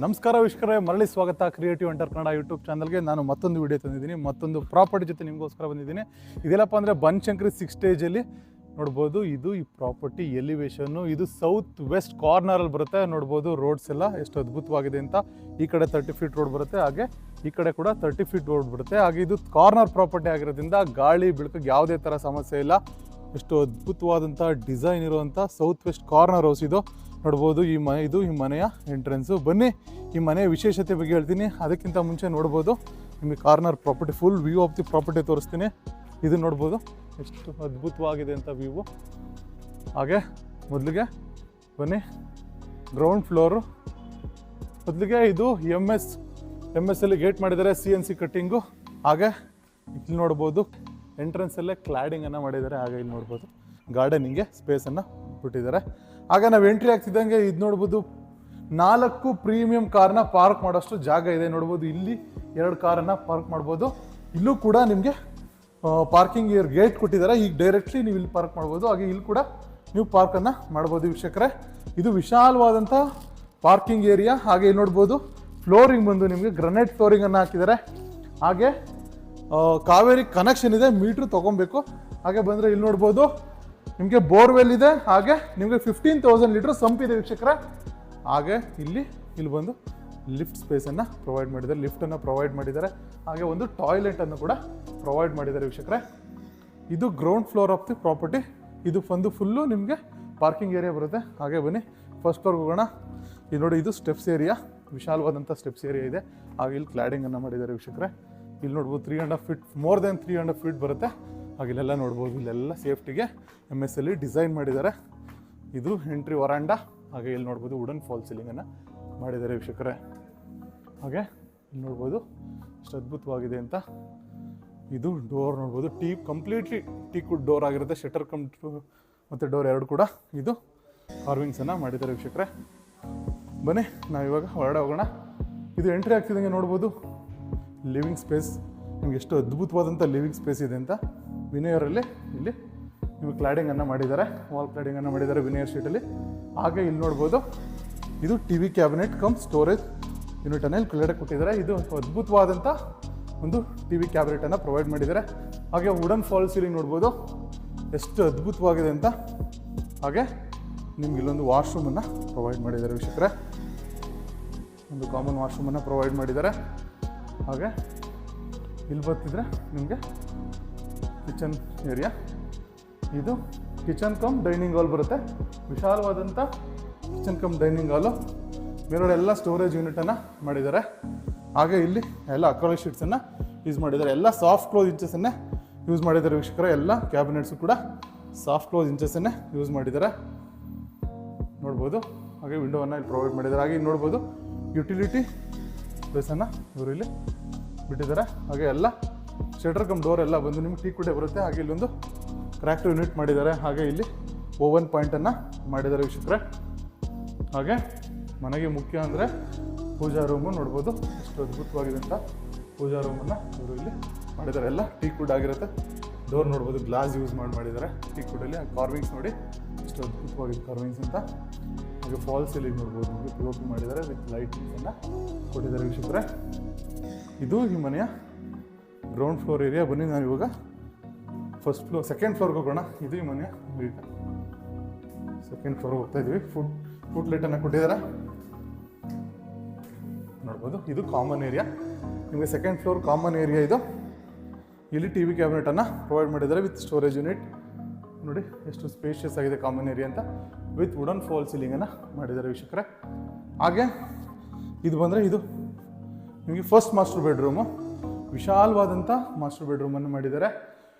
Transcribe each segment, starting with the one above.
ನಮಸ್ಕಾರ ವೀಕ್ಷಕರೇ, ಮರಳಿ ಸ್ವಾಗತ ಕ್ರಿಯೇಟಿವ್ ಎಂಟರ್ ಕನ್ನಡ ಯೂಟ್ಯೂಬ್ ಚಾನಲ್ಗೆ. ನಾನು ಮತ್ತೊಂದು ವಿಡಿಯೋ ತಂದಿದ್ದೀನಿ, ಮತ್ತೊಂದು ಪ್ರಾಪರ್ಟಿ ಜೊತೆ ನಿಮಗೋಸ್ಕರ ಬಂದಿದ್ದೀನಿ. ಇದೆಲ್ಲಪ್ಪ ಅಂದರೆ ಬನಶಂಕರಿ 6 ಸ್ಟೇಜಲ್ಲಿ ನೋಡ್ಬೋದು. ಇದು ಈ ಪ್ರಾಪರ್ಟಿ ಎಲಿವೇಶನ್ನು, ಇದು ಸೌತ್ ವೆಸ್ಟ್ ಕಾರ್ನರಲ್ಲಿ ಬರುತ್ತೆ. ನೋಡ್ಬೋದು ರೋಡ್ಸ್ ಎಲ್ಲ ಎಷ್ಟು ಅದ್ಭುತವಾಗಿದೆ ಅಂತ. ಈ ಕಡೆ 30 ಫೀಟ್ ರೋಡ್ ಬರುತ್ತೆ, ಹಾಗೆ ಈ ಕಡೆ ಕೂಡ 30 ಫೀಟ್ ರೋಡ್ ಬರುತ್ತೆ. ಹಾಗೆ ಇದು ಕಾರ್ನರ್ ಪ್ರಾಪರ್ಟಿ ಆಗಿರೋದ್ರಿಂದ ಗಾಳಿ ಬೆಳಕಿಗೆ ಯಾವುದೇ ಥರ ಸಮಸ್ಯೆ ಇಲ್ಲ. ಎಷ್ಟು ಅದ್ಭುತವಾದಂಥ ಡಿಸೈನ್ ಇರುವಂಥ ಸೌತ್ ವೆಸ್ಟ್ ಕಾರ್ನರ್ ಹೌಸ್ ಇದು. ನೋಡ್ಬೋದು ಇದು ಈ ಮನೆಯ ಎಂಟ್ರೆನ್ಸು. ಬನ್ನಿ ಈ ಮನೆಯ ವಿಶೇಷತೆ ಬಗ್ಗೆ ಹೇಳ್ತೀನಿ. ಅದಕ್ಕಿಂತ ಮುಂಚೆ ನೋಡ್ಬೋದು ನಿಮಗೆ corner property full view of the property ತೋರಿಸ್ತೀನಿ. ಇದು ನೋಡ್ಬೋದು ಎಷ್ಟು ಅದ್ಭುತವಾಗಿದೆ ಅಂತ ವ್ಯೂವು. ಹಾಗೆ ಮೊದಲಿಗೆ ಬನ್ನಿ ಗ್ರೌಂಡ್ ಫ್ಲೋರು. ಮೊದಲಿಗೆ ಇದು ಎಮ್ ಎಸ್ ಅಲ್ಲಿ ಗೇಟ್ ಮಾಡಿದ್ದಾರೆ, CNC ಕಟ್ಟಿಂಗು. ಹಾಗೆ ಇಲ್ಲಿ ನೋಡ್ಬೋದು ಎಂಟ್ರೆನ್ಸಲ್ಲೇ ಕ್ಲಾಡಿಂಗನ್ನು ಮಾಡಿದ್ದಾರೆ. ಹಾಗೆ ಇಲ್ಲಿ ನೋಡ್ಬೋದು ಗಾರ್ಡನಿಂಗ್ಗೆ ಸ್ಪೇಸನ್ನು ಬಿಟ್ಟಿದ್ದಾರೆ. ಆಗ ನಾವು ಎಂಟ್ರಿ ಆಗ್ತಿದ್ದಂಗೆ ಇದು ನೋಡ್ಬೋದು 4 ಪ್ರೀಮಿಯಂ ಕಾರ್ನ ಪಾರ್ಕ್ ಮಾಡೋಷ್ಟು ಜಾಗ ಇದೆ. ನೋಡ್ಬೋದು ಇಲ್ಲಿ 2 ಕಾರನ್ನು ಪಾರ್ಕ್ ಮಾಡ್ಬೋದು. ಇಲ್ಲೂ ಕೂಡ ನಿಮಗೆ ಪಾರ್ಕಿಂಗ್ ಗೇಟ್ ಕೊಟ್ಟಿದ್ದಾರೆ. ಈಗ ಡೈರೆಕ್ಟ್ಲಿ ನೀವು ಇಲ್ಲಿ ಪಾರ್ಕ್ ಮಾಡ್ಬೋದು. ಹಾಗೆ ಇಲ್ಲಿ ಕೂಡ ನೀವು ಪಾರ್ಕನ್ನು ಮಾಡ್ಬೋದು ವೀಕ್ಷಕರೇ. ಇದು ವಿಶಾಲವಾದಂಥ ಪಾರ್ಕಿಂಗ್ ಏರಿಯಾ. ಹಾಗೆ ಇಲ್ಲಿ ನೋಡ್ಬೋದು ಫ್ಲೋರಿಂಗ್ ಬಂದು ನಿಮಗೆ ಗ್ರನೈಟ್ ಫ್ಲೋರಿಂಗನ್ನು ಹಾಕಿದ್ದಾರೆ. ಹಾಗೆ ಕಾವೇರಿ ಕನೆಕ್ಷನ್ ಇದೆ, ಮೀಟ್ರ್ ತೊಗೊಬೇಕು. ಹಾಗೆ ಬಂದರೆ ಇಲ್ಲಿ ನೋಡ್ಬೋದು ನಿಮಗೆ ಬೋರ್ವೆಲ್ ಇದೆ. ಹಾಗೆ ನಿಮಗೆ 15,000 ಲೀಟ್ರ್ ಸಂಪ್ ಇದೆ ವೀಕ್ಷಕರೇ. ಹಾಗೆ ಇಲ್ಲಿ ಬಂದು ಲಿಫ್ಟ್ ಸ್ಪೇಸನ್ನು ಪ್ರೊವೈಡ್ ಮಾಡಿದ್ದಾರೆ, ಲಿಫ್ಟನ್ನು ಪ್ರೊವೈಡ್ ಮಾಡಿದ್ದಾರೆ. ಹಾಗೆ ಒಂದು ಟಾಯ್ಲೆಟನ್ನು ಕೂಡ ಪ್ರೊವೈಡ್ ಮಾಡಿದ್ದಾರೆ ವೀಕ್ಷಕರೇ. ಇದು ground floor of the property. ಇದು ಒಂದು ಫುಲ್ಲು ನಿಮಗೆ ಪಾರ್ಕಿಂಗ್ ಏರಿಯಾ ಬರುತ್ತೆ. ಹಾಗೆ ಬನ್ನಿ ಫಸ್ಟ್ ಫ್ಲೋರ್ಗೆ ಹೋಗೋಣ. ಇದು ನೋಡಿ, ಇದು ಸ್ಟೆಪ್ಸ್ ಏರಿಯಾ, ವಿಶಾಲವಾದಂಥ ಸ್ಟೆಪ್ಸ್ ಏರಿಯಾ ಇದೆ. ಹಾಗೆ ಇಲ್ಲಿ ಕ್ಲಾಡಿಂಗನ್ನು ಮಾಡಿದ್ದಾರೆ ವೀಕ್ಷಕರೇ. ಇಲ್ಲಿ ನೋಡ್ಬೋದು 3.5 ಫೀಟ್, ಮೋರ್ ದೆನ್ 3.5 ಫೀಟ್ ಬರುತ್ತೆ. ಹಾಗೆ ಇಲ್ಲೆಲ್ಲ ನೋಡ್ಬೋದು, ಇಲ್ಲೆಲ್ಲ ಸೇಫ್ಟಿಗೆ MS ಅಲ್ಲಿ ಡಿಸೈನ್ ಮಾಡಿದ್ದಾರೆ. ಇದು ಎಂಟ್ರಿ ವರಾಂಡ. ಹಾಗೆ ಇಲ್ಲಿ ನೋಡ್ಬೋದು ವುಡನ್ ಫಾಲ್ ಸೀಲಿಂಗನ್ನು ಮಾಡಿದ್ದಾರೆ ವೀಕ್ಷಕರೇ. ಹಾಗೆ ಇಲ್ಲಿ ನೋಡ್ಬೋದು ಎಷ್ಟು ಅದ್ಭುತವಾಗಿದೆ ಅಂತ. ಇದು ಡೋರ್ ನೋಡ್ಬೋದು, ಕಂಪ್ಲೀಟ್ಲಿ ಟೀಕ್ವುಡ್ ಡೋರ್ ಆಗಿರುತ್ತೆ. ಶಟರ್ ಮತ್ತು ಡೋರ್ 2 ಕೂಡ ಇದು ಕಾರ್ವಿಂಗ್ಸನ್ನು ಮಾಡಿದ್ದಾರೆ ವೀಕ್ಷಕರೇ. ಬನ್ನಿ ನಾವಿವಾಗ ಹೊರಗಡೆ ಹೋಗೋಣ. ಇದು ಎಂಟ್ರಿ ಆಗ್ತಿದ್ದಂಗೆ ನೋಡ್ಬೋದು ಲಿವಿಂಗ್ ಸ್ಪೇಸ್. ನಿಮ್ಗೆ ಎಷ್ಟು ಅದ್ಭುತವಾದಂಥ ಲಿವಿಂಗ್ ಸ್ಪೇಸ್ ಇದೆ ಅಂತ. ವಿನಯರಲ್ಲಿ ಇಲ್ಲಿ ನಿಮಗೆ ಕ್ಲಾಡಿಂಗನ್ನು ಮಾಡಿದ್ದಾರೆ, ವಾಲ್ ಕ್ಲಾಡಿಂಗನ್ನು ಮಾಡಿದ್ದಾರೆ ವಿನಯರ್ ಶೀಟಲ್ಲಿ. ಹಾಗೆ ಇಲ್ಲಿ ನೋಡ್ಬೋದು ಇದು TV ಕ್ಯಾಬಿನೆಟ್ ಕಮ್ ಸ್ಟೋರೇಜ್ ಯೂನಿಟನ್ನು ಇಲ್ಲಿ ಕೆಳಗಡೆ ಕೊಟ್ಟಿದ್ದಾರೆ. ಇದು ಅದ್ಭುತವಾದಂಥ ಒಂದು TV ಕ್ಯಾಬಿನೆಟನ್ನು ಪ್ರೊವೈಡ್ ಮಾಡಿದ್ದಾರೆ. ಹಾಗೆ ವುಡನ್ ಫಾಲ್ ಸೀಲಿಂಗ್ ನೋಡ್ಬೋದು ಎಷ್ಟು ಅದ್ಭುತವಾಗಿದೆ ಅಂತ. ಹಾಗೆ ನಿಮ್ಗೆ ಇಲ್ಲೊಂದು ವಾಶ್ರೂಮನ್ನು ಪ್ರೊವೈಡ್ ಮಾಡಿದ್ದಾರೆ ವೀಕ್ಷಕರೇ. ಒಂದು ಕಾಮನ್ ವಾಶ್ರೂಮನ್ನು ಪ್ರೊವೈಡ್ ಮಾಡಿದ್ದಾರೆ. ಹಾಗೆ ಇಲ್ಲಿ ಬರ್ತಿದ್ರೆ ನಿಮಗೆ ಕಿಚನ್ ಏರಿಯಾ. ಇದು ಕಿಚನ್ ಕಮ್ ಡೈನಿಂಗ್ ಹಾಲ್ ಬರುತ್ತೆ. ವಿಶಾಲವಾದಂಥ ಕಿಚನ್ ಕಮ್ ಡೈನಿಂಗ್ ಹಾಲು. ಮೇಲ್ಗಡೆ ಎಲ್ಲ ಸ್ಟೋರೇಜ್ ಯೂನಿಟನ್ನು ಮಾಡಿದ್ದಾರೆ. ಹಾಗೆ ಇಲ್ಲಿ ಎಲ್ಲ ಅಕ್ರಾಲಿಕ್ ಶೀಟ್ಸನ್ನು ಯೂಸ್ ಮಾಡಿದ್ದಾರೆ. ಎಲ್ಲ ಸಾಫ್ಟ್ ಕ್ಲೋಸ್ ಇಂಚಸನ್ನೇ ಯೂಸ್ ಮಾಡಿದ್ದಾರೆ ವೀಕ್ಷಕರೇ. ಎಲ್ಲ ಕ್ಯಾಬಿನೆಟ್ಸು ಕೂಡ ಸಾಫ್ಟ್ ಕ್ಲೋಸ್ ಇಂಚಸನ್ನೇ ಯೂಸ್ ಮಾಡಿದ್ದಾರೆ ನೋಡ್ಬೋದು. ಹಾಗೆ ವಿಂಡೋವನ್ನು ಇಲ್ಲಿ ಪ್ರೊವೈಡ್ ಮಾಡಿದ್ದಾರೆ. ಹಾಗೆ ನೋಡ್ಬೋದು ಯುಟಿಲಿಟಿ ಸ್ಪೇಸನ್ನು ಇವರು ಇಲ್ಲಿ ಬಿಟ್ಟಿದ್ದಾರೆ. ಹಾಗೆ ಎಲ್ಲ ಶಟರ್ ಕಮ್ ಡೋರ್ ಎಲ್ಲ ಬಂದು ನಿಮ್ಗೆ ಟೀಕ್ವುಡ್ಡೇ ಬರುತ್ತೆ. ಹಾಗೆ ಇಲ್ಲೊಂದು ಕ್ರ್ಯಾಕ್ಟರ್ ಯೂನಿಟ್ ಮಾಡಿದ್ದಾರೆ. ಹಾಗೆ ಇಲ್ಲಿ ಓವನ್ ಪಾಯಿಂಟನ್ನು ಮಾಡಿದ್ದಾರೆ ವೀಕ್ಷಕರೇ. ಹಾಗೆ ಮನೆಗೆ ಮುಖ್ಯ ಅಂದರೆ ಪೂಜಾ ರೂಮು ನೋಡ್ಬೋದು ಎಷ್ಟು ಅದ್ಭುತವಾಗಿದೆ ಅಂತ. ಪೂಜಾ ರೂಮನ್ನು ಇವರು ಇಲ್ಲಿ ಮಾಡಿದ್ದಾರೆ. ಎಲ್ಲ ಟೀಕ್ವುಡ್ ಆಗಿರುತ್ತೆ. ಡೋರ್ ನೋಡ್ಬೋದು ಗ್ಲಾಸ್ ಯೂಸ್ ಮಾಡಿದ್ದಾರೆ ಟೀಕ್ವುಡಲ್ಲಿ. ಕಾರ್ವಿಂಗ್ಸ್ ನೋಡಿ ಎಷ್ಟು ಅದ್ಭುತವಾಗಿದೆ ಕಾರ್ವಿಂಗ್ಸ್ ಅಂತ. ಹಾಗೆ ಫಾಲ್ ಸೀಲಿಂಗ್ ನೋಡ್ಬೋದು, ನಿಮಗೆ POP ಮಾಡಿದ್ದಾರೆ ವಿತ್ ಲೈಟಿಂಗ್ಸನ್ನು ಕೊಟ್ಟಿದ್ದಾರೆ ವೀಕ್ಷಕರೇ. ಇದು ಈ ಮನೆಯ ಗ್ರೌಂಡ್ ಫ್ಲೋರ್ ಏರಿಯಾ. ಬನ್ನಿ ನಾವು ಇವಾಗ ಸೆಕೆಂಡ್ ಫ್ಲೋರ್ಗೆ ಹೋಗೋಣ. ಇದು ಈ ಮನೆಯ ಈಗ ಸೆಕೆಂಡ್ ಫ್ಲೋರ್ಗೆ ಹೋಗ್ತಾ ಇದ್ದೀವಿ. ಫುಡ್ ಲೈಟನ್ನು ಕೊಟ್ಟಿದ್ದಾರೆ ನೋಡ್ಬೋದು. ಇದು ಕಾಮನ್ ಏರಿಯಾ, ನಿಮಗೆ ಸೆಕೆಂಡ್ ಫ್ಲೋರ್ ಕಾಮನ್ ಏರಿಯಾ ಇದು. ಇಲ್ಲಿ TV ಕ್ಯಾಬಿನೆಟನ್ನು ಪ್ರೊವೈಡ್ ಮಾಡಿದ್ದಾರೆ ವಿತ್ ಸ್ಟೋರೇಜ್ ಯೂನಿಟ್. ನೋಡಿ ಎಷ್ಟು ಸ್ಪೇಷಿಯಸ್ ಆಗಿದೆ ಕಾಮನ್ ಏರಿಯಾ ಅಂತ. ವಿತ್ ವುಡನ್ ಫಾಲ್ ಸೀಲಿಂಗನ್ನು ಮಾಡಿದ್ದಾರೆ ವೀಕ್ಷಕರೇ. ಹಾಗೆ ಇದು ಬಂದರೆ ಇದು ನಿಮಗೆ ಫಸ್ಟ್ ಮಾಸ್ಟರ್ ಬೆಡ್ರೂಮು. ವಿಶಾಲವಾದಂಥ ಮಾಸ್ಟರ್ ಬೆಡ್ರೂಮನ್ನು ಮಾಡಿದ್ದಾರೆ.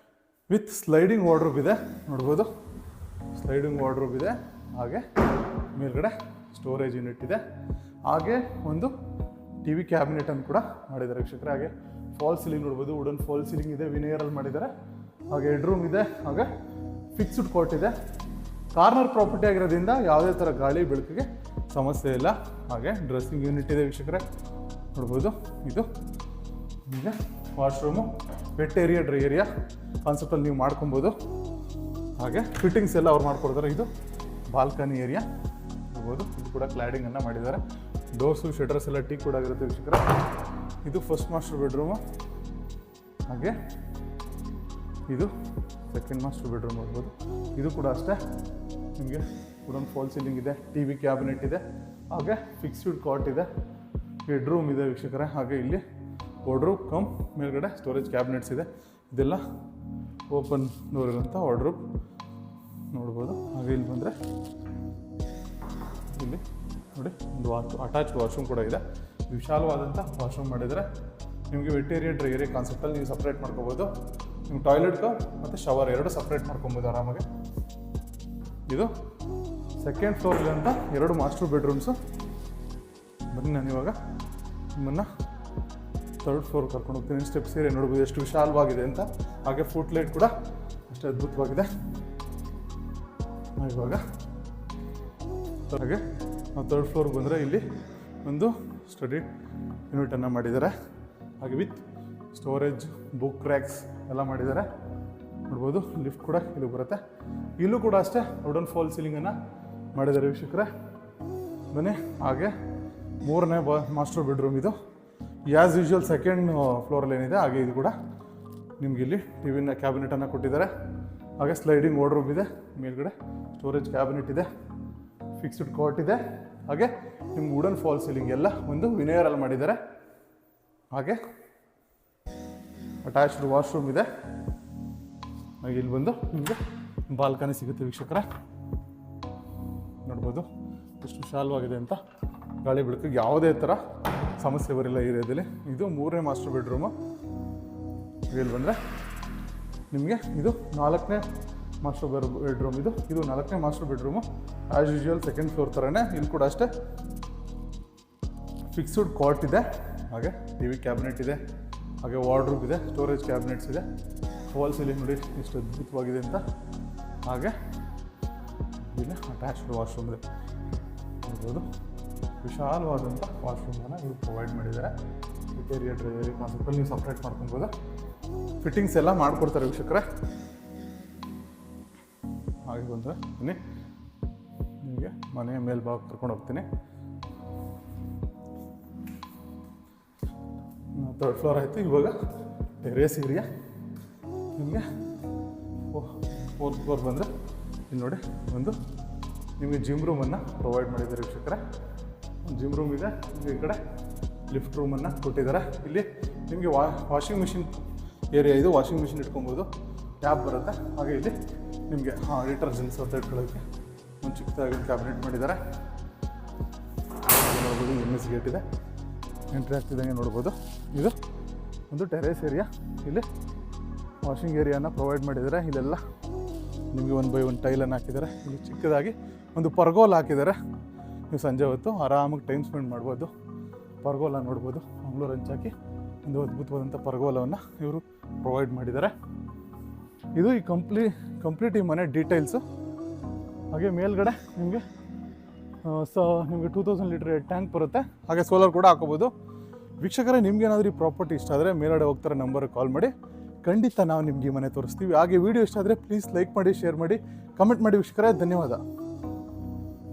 ವಿತ್ ಸ್ಲೈಡಿಂಗ್ ವಾರ್ಡ್ರೋಬ್ ಇದೆ ನೋಡ್ಬೋದು, ಸ್ಲೈಡಿಂಗ್ ವಾರ್ಡ್ರೋಬ್ ಇದೆ. ಹಾಗೆ ಮೇಲ್ಗಡೆ ಸ್ಟೋರೇಜ್ ಯೂನಿಟ್ ಇದೆ. ಹಾಗೆ ಒಂದು TV ಕ್ಯಾಬಿನೆಟನ್ನು ಕೂಡ ಮಾಡಿದ್ದಾರೆ ವೀಕ್ಷಕರೇ. ಹಾಗೆ ಫಾಲ್ ಸೀಲಿಂಗ್ ನೋಡ್ಬೋದು, ವುಡನ್ ಫಾಲ್ ಸೀಲಿಂಗ್ ಇದೆ, ವಿನಿಯರಲ್ಲಿ ಮಾಡಿದ್ದಾರೆ. ಹಾಗೆ ಹೆಡ್ರೂಮ್ ಇದೆ. ಹಾಗೆ ಫಿಕ್ಸ್ಡ್ ಕೋರ್ಟ್ ಇದೆ. ಕಾರ್ನರ್ ಪ್ರಾಪರ್ಟಿ ಆಗಿರೋದ್ರಿಂದ ಯಾವುದೇ ಥರ ಗಾಳಿ ಬೆಳಕಿಗೆ ಸಮಸ್ಯೆ ಇಲ್ಲ. ಹಾಗೆ ಡ್ರೆಸ್ಸಿಂಗ್ ಯೂನಿಟ್ ಇದೆ ವೀಕ್ಷಕರೇ ನೋಡ್ಬೋದು. ಇದು ಈಗ washroom, wet area, dry area ಕಾನ್ಸೆಪ್ಟಲ್ಲಿ ನೀವು ಮಾಡ್ಕೊಬೋದು. ಹಾಗೆ ಫಿಟ್ಟಿಂಗ್ಸ್ ಎಲ್ಲ ಅವ್ರು ಮಾಡ್ಕೊಡ್ತಾರೆ. ಇದು ಬಾಲ್ಕನಿ ಏರಿಯಾ ನೋಡ್ಬೋದು. ಇದು ಕೂಡ ಕ್ಲಾಡಿಂಗನ್ನು ಮಾಡಿದ್ದಾರೆ. ಡೋರ್ಸು ಶಟರ್ಸ್ ಎಲ್ಲ ಟೀಕ್ ಕೂಡ ಆಗಿರುತ್ತೆ ವೀಕ್ಷಕರೇ. ಇದು ಫಸ್ಟ್ ಮಾಸ್ಟರ್ ಬೆಡ್ರೂಮು. ಹಾಗೆ ಇದು ಸೆಕೆಂಡ್ ಮಾಸ್ಟರ್ ಬೆಡ್ರೂಮ್ ಆಗ್ಬೋದು. ಇದು ಕೂಡ ಅಷ್ಟೇ ನಿಮಗೆ ವುಡನ್ ಫಾಲ್ ಸೀಲಿಂಗ್ ಇದೆ, ಟಿ ವಿ ಕ್ಯಾಬಿನೆಟ್ ಇದೆ, ಹಾಗೆ ಫಿಕ್ಸ್ಡ್ ಕಾಟ್ ಇದೆ, ಬೆಡ್ರೂಮ್ ಇದೆ ವೀಕ್ಷಕರೇ. ಹಾಗೆ ಇಲ್ಲಿ ವಾರ್ಡ್ರೋಬ್ ಕಮ್ ಮೇಲ್ಗಡೆ ಸ್ಟೋರೇಜ್ ಕ್ಯಾಬಿನೆಟ್ಸ್ ಇದೆ. ಇದೆಲ್ಲ ಓಪನ್ ಡೋರ್ ಇರೋಂಥ ವಾರ್ಡ್ರೋಬ್ ನೋಡ್ಬೋದು. ಹಾಗೆ ಇಲ್ಲಿ ಬಂದರೆ ಇಲ್ಲಿ ನೋಡಿ ಒಂದು ಅಟ್ಯಾಚ್ಡ್ ವಾಶ್ರೂಮ್ ಕೂಡ ಇದೆ. ವಿಶಾಲವಾದಂಥ ವಾಶ್ರೂಮ್ ಮಾಡಿದರೆ ನಿಮಗೆ ವೆಟ್ ಏರಿಯಾ ಡ್ರೈ ಏರಿಯಾ ಕಾನ್ಸೆಪ್ಟಲ್ಲಿ ನೀವು ಸಪ್ರೇಟ್ ಮಾಡ್ಕೋಬೋದು. ನಿಮ್ಮ ಟಾಯ್ಲೆಟ್ ಮತ್ತು ಶವರ್ ಎರಡು ಸಪ್ರೇಟ್ ಮಾಡ್ಕೊಬೋದು ಆರಾಮಾಗಿ. ಇದು ಸೆಕೆಂಡ್ ಫ್ಲೋರ್ಲಿಂದ 2 ಮಾಸ್ಟರ್ ಬೆಡ್ರೂಮ್ಸು. ಬನ್ನಿ ನಾನು ಇವಾಗ ನಿಮ್ಮನ್ನು ಥರ್ಡ್ ಫ್ಲೋರ್ ಕರ್ಕೊಂಡು ಹೋಗ್ತೀನಿ. ಸ್ಟೆಪ್ಸ್ ಏರಿಯಾ ನೋಡ್ಬೋದು ಎಷ್ಟು ವಿಶಾಲವಾಗಿದೆ ಅಂತ. ಹಾಗೆ ಫುಟ್ ಲೈಟ್ ಕೂಡ ಅಷ್ಟು ಅದ್ಭುತವಾಗಿದೆ. ಇವಾಗ ಹಾಗೆ ನಾವು ಥರ್ಡ್ ಫ್ಲೋರ್ಗೆ ಬಂದರೆ ಇಲ್ಲಿ ಒಂದು ಸ್ಟಡಿ ಯೂನಿಟನ್ನು ಮಾಡಿದ್ದಾರೆ. ಹಾಗೆ ವಿತ್ ಸ್ಟೋರೇಜ್, ಬುಕ್ ರ್ಯಾಕ್ಸ್ ಎಲ್ಲ ಮಾಡಿದ್ದಾರೆ ನೋಡ್ಬೋದು. ಲಿಫ್ಟ್ ಕೂಡ ಇಲ್ಲಿ ಬರುತ್ತೆ. ಇಲ್ಲೂ ಕೂಡ ಅಷ್ಟೇ ವುಡನ್ ಫಾಲ್ ಸೀಲಿಂಗನ್ನು ಮಾಡಿದ್ದಾರೆ ವೀಕ್ಷಕರೇ. ಬನ್ನಿ ಹಾಗೆ 3ನೇ ಮಾಸ್ಟರ್ ಬೆಡ್ರೂಮ್ ಇದು. ಆ್ಯಸ್ ಯೂಶ್ವಲ್ ಸೆಕೆಂಡ್ ಫ್ಲೋರಲ್ಲಿ ಏನಿದೆ ಹಾಗೆ ಇದು ಕೂಡ ನಿಮ್ಗೆ ಇಲ್ಲಿ ಟಿ ವಿನ ಕ್ಯಾಬಿನೆಟನ್ನು ಕೊಟ್ಟಿದ್ದಾರೆ. ಹಾಗೆ ಸ್ಲೈಡಿಂಗ್ ವಾರ್ಡ್ರೋಬ್ ಇದೆ, ಮೇಲ್ಗಡೆ ಸ್ಟೋರೇಜ್ ಕ್ಯಾಬಿನೆಟ್ ಇದೆ, ಫಿಕ್ಸ್ಡ್ ಕಾಟ್ ಇದೆ. ಹಾಗೆ ನಿಮ್ಗೆ ವುಡನ್ ಫಾಲ್ ಸೀಲಿಂಗ್ ಎಲ್ಲ ಒಂದು ವಿನೇರಲ್ಲಿ ಮಾಡಿದ್ದಾರೆ. ಹಾಗೆ ಅಟ್ಯಾಚ್ಡ್ ವಾಶ್ರೂಮ್ ಇದೆ. ಹಾಗೆ ಇಲ್ಲಿ ಬಂದು ನಿಮಗೆ ಬಾಲ್ಕನಿ ಸಿಗುತ್ತೆ ವೀಕ್ಷಕರೇ. ನೋಡ್ಬೋದು ಎಷ್ಟು ವಿಶಾಲವಾಗಿದೆ ಅಂತ. ಗಾಳಿ ಬೆಳಕಿಗೆ ಯಾವುದೇ ಥರ ಸಮಸ್ಯೆ ಬರಿಲ್ಲ ಈ ಏರಿಯಾದಲ್ಲಿ. ಇದು 3ನೇ ಮಾಸ್ಟರ್ ಬೆಡ್ರೂಮು. ಇಲ್ಲಿ ಬಂದರೆ ನಿಮಗೆ ಇದು 4ನೇ ಮಾಸ್ಟರ್ ಬೆಡ್ರೂಮ್. ಇದು 4ನೇ master bedroom. As usual second floor ಥರನೇ ಇಲ್ಲಿ ಕೂಡ ಅಷ್ಟೇ ಫಿಕ್ಸ್ಡ್ ಕಾಟ್ ಇದೆ. ಹಾಗೆ ಟಿ ವಿ ಕ್ಯಾಬಿನೆಟ್ ಇದೆ, ಹಾಗೆ ವಾರ್ಡ್ರೋಬ್ ಇದೆ, ಸ್ಟೋರೇಜ್ ಕ್ಯಾಬಿನೆಟ್ಸ್ ಇದೆ. ಫಾಲ್ ಸೀಲಿಂಗ್ ನೋಡಿ ಎಷ್ಟು ಅದ್ಭುತವಾಗಿದೆ ಅಂತ. ಹಾಗೆ ಇಲ್ಲಿ ಅಟ್ಯಾಚ್ಡ್ ವಾಶ್ರೂಮ್ ಇದೆ ನೋಡ್ಬೋದು. ವಿಶಾಲವಾದಂಥ ವಾಶ್ರೂಮನ್ನು ಇವರು ಪ್ರೊವೈಡ್ ಮಾಡಿದ್ದಾರೆ. ಏರಿಯಾ ಡ್ರೈ ಏರಿಯಾ ಕಾನ್ಸೆಪ್ಟಲ್ಲಿ ನೀವು ಸಪ್ರೇಟ್ ಮಾಡ್ಕೊಬೋದು. ಫಿಟ್ಟಿಂಗ್ಸ್ ಎಲ್ಲ ಮಾಡಿಕೊಡ್ತಾರೆ ವೀಕ್ಷಕರೇ. ಹಾಗೆ ಬಂದರೆ ಬನ್ನಿ ನಿಮಗೆ ಮನೆಯ ಮೇಲ್ಭಾಗ ಕರ್ಕೊಂಡು ಹೋಗ್ತೀನಿ. ಥರ್ಡ್ ಫ್ಲೋರ್ ಆಯಿತು. ಇವಾಗ ಟೆರೇಸ್ ಏರಿಯಾ. ನಿಮಗೆ 4th ಫ್ಲೋರ್ ಬಂದರೆ ಇಲ್ಲಿ ನೋಡಿ ಒಂದು ನಿಮಗೆ ಜಿಮ್ ರೂಮನ್ನು ಪ್ರೊವೈಡ್ ಮಾಡಿದ್ದಾರೆ ವೀಕ್ಷಕರೇ. ಜಿಮ್ ರೂಮ್ ಇದೆ. ಈ ಕಡೆ ಲಿಫ್ಟ್ ರೂಮನ್ನು ಕೊಟ್ಟಿದ್ದಾರೆ. ಇಲ್ಲಿ ನಿಮಗೆ ವಾಷಿಂಗ್ ಮಿಷಿನ್ ಏರಿಯಾ ಇದು. ವಾಷಿಂಗ್ ಮಿಷಿನ್ ಇಟ್ಕೊಬೋದು, ಟ್ಯಾಪ್ ಬರುತ್ತೆ. ಹಾಗೆ ಇಲ್ಲಿ ನಿಮಗೆ ಡಿಟರ್ಜೆಂಟ್ಸ್ ಅಂತ ಇಟ್ಕೊಳ್ಳೋಕ್ಕೆ ಒಂದು ಚಿಕ್ಕದಾಗಿ ಕ್ಯಾಬಿನೆಟ್ ಮಾಡಿದ್ದಾರೆ ನೋಡ್ಬೋದು. MS ಗೇಟ್ ಇದೆ. ಎಂಟ್ರಿ ಆಗ್ತಿದ್ದಂಗೆ ನೋಡ್ಬೋದು. ಇದು ಒಂದು ಟೆರೇಸ್ ಏರಿಯಾ. ಇಲ್ಲಿ ವಾಷಿಂಗ್ ಏರಿಯಾನ ಪ್ರೊವೈಡ್ ಮಾಡಿದ್ದಾರೆ. ಇಲ್ಲೆಲ್ಲ ನಿಮಗೆ 1 by 1 ಟೈಲನ್ನು ಹಾಕಿದ್ದಾರೆ. ಇಲ್ಲಿ ಚಿಕ್ಕದಾಗಿ ಒಂದು ಪರ್ಗೋಲ್ ಹಾಕಿದ್ದಾರೆ. ನೀವು ಸಂಜೆ ಹೊತ್ತು ಆರಾಮಾಗಿ ಟೈಮ್ ಸ್ಪೆಂಡ್ ಮಾಡ್ಬೋದು. ಪರ್ಗೋಲ ನೋಡ್ಬೋದು. ಮಂಗಳೂರು ಹಂಚಾಕಿ ಒಂದು ಅದ್ಭುತವಾದಂಥ ಪರ್ಗೋಲವನ್ನು ಇವರು ಪ್ರೊವೈಡ್ ಮಾಡಿದ್ದಾರೆ. ಇದು ಈ ಕಂಪ್ಲೀಟ್ ಈ ಮನೆ ಡೀಟೇಲ್ಸು. ಹಾಗೆ ಮೇಲ್ಗಡೆ ನಿಮಗೆ ನಿಮಗೆ 2000 ಲೀಟರ್ ಟ್ಯಾಂಕ್ ಬರುತ್ತೆ. ಹಾಗೆ ಸೋಲಾರ್ ಕೂಡ ಹಾಕೋಬೋದು. ವೀಕ್ಷಕರೇ, ನಿಮ್ಗೇನಾದರೂ ಈ ಪ್ರಾಪರ್ಟಿ ಇಷ್ಟ ಆದರೆ ಮೇಲ್ಗಡೆ ಹೋಗ್ತಾರೆ ನಂಬರ್ಗೆ ಕಾಲ್ ಮಾಡಿ. ಖಂಡಿತ ನಾವು ನಿಮಗೆ ಈ ಮನೆ ತೋರಿಸ್ತೀವಿ. ಹಾಗೆ ವಿಡಿಯೋ ಇಷ್ಟ ಆದರೆ ಪ್ಲೀಸ್ ಲೈಕ್ ಮಾಡಿ, ಶೇರ್ ಮಾಡಿ, ಕಮೆಂಟ್ ಮಾಡಿ ವೀಕ್ಷಕರೇ. ಧನ್ಯವಾದ.